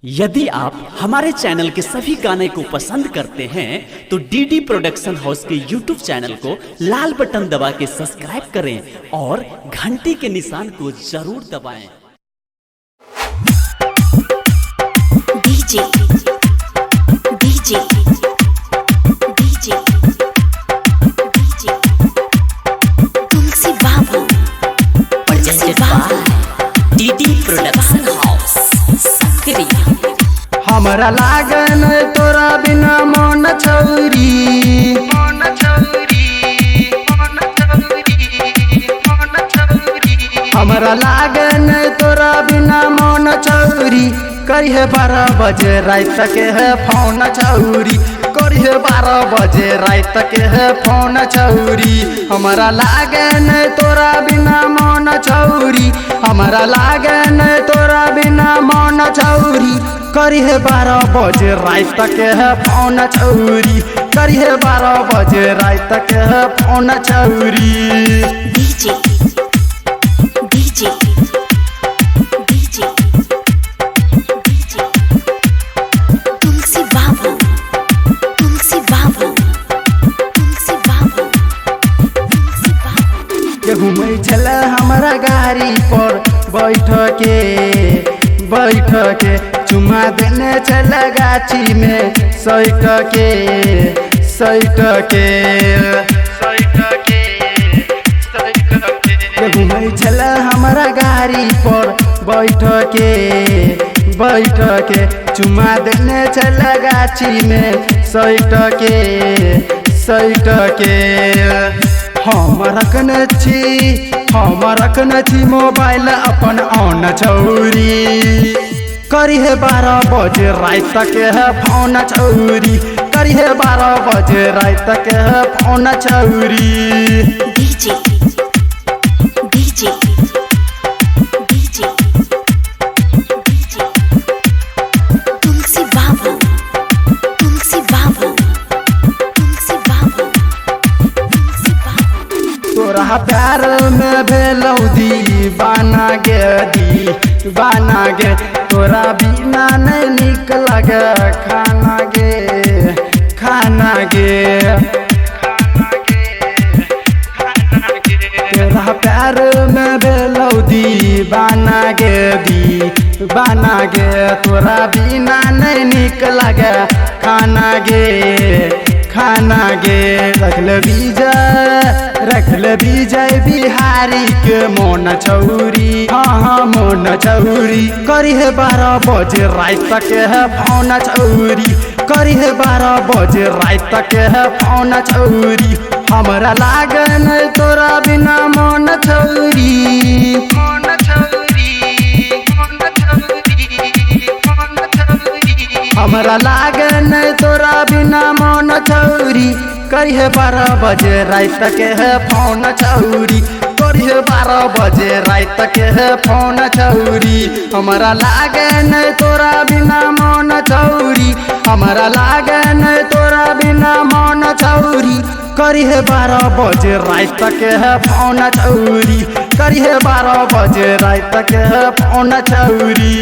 यदि आप हमारे चैनल के सभी गाने को पसंद करते हैं तो डीडी प्रोडक्शन हाउस के यूट्यूब चैनल को लाल बटन दबा के सब्सक्राइब करें और घंटी के निशान को जरूर दबाएं। DJ DJ DJ DJ Tulsi Babu presented by DD production house Sakri. हमरा लागन तोरा बिना मन छौरी हमरा लागन तोरा बिना मन छौरी करिहे 12 बजे रात के है फोन छौरी करिहे 12 बजे रात के है फोन छौरी हमरा लागन तोरा बिना मन छौरी हमरा लागन तोरा बिना मन छौरी करिहे 12 बजे रात के है फोन छौरी करिहे 12 बजे रात के है फोन छौरी। DJ DJ DJ DJ Tulsi बाबू तुलसी बाबू तुलसी बाबू तुलसी बाबू घूमै छले हमरा गाड़ी पर बैठ के चुमा देने छले गाछी में सैट के घूमै छले हमरा गाड़ी पर बैठ के चुमा देने छले गाछी में सैट के हम रखने छी मोबाइल अपन ऑन छौरी करिहे 12 बजे रात के है फोन छौरी करिहे 12 बजे रात के है फोन छौरी। DJ DJ DJ DJ Tulsi बाबू तुलसी बाबू तुलसी बाबू तुलसी बाबू तोरा प्यार में भेलौ दीवाना गे तोरा बिना नहीं निक लगे खाना गे तोरा प्यार में भेलौ दीवाना गे तोरा बिना नहीं निक लगे खाना गे रखल विजय बिहारी के मोन छौरी हाँ मोन छौरी करिहे 12 बजे रात के है फोन छौरी करिहे 12 बजे रात के है फोन छौरी हमरा लागन तोरा बिना मन छौरी हमरा लागन तोरा बिना मन छौरी करिहे 12 बजे रात के है फोन छौरी करिहे 12 बजे रात के है फोन छौरी हमरा लागन तोरा बिना मन छौरी हमरा लागन तोरा बिना मन छौरी करिहे 12 बजे रात के है फोन छौरी करिहे 12 बजे रात के है फोन छौरी।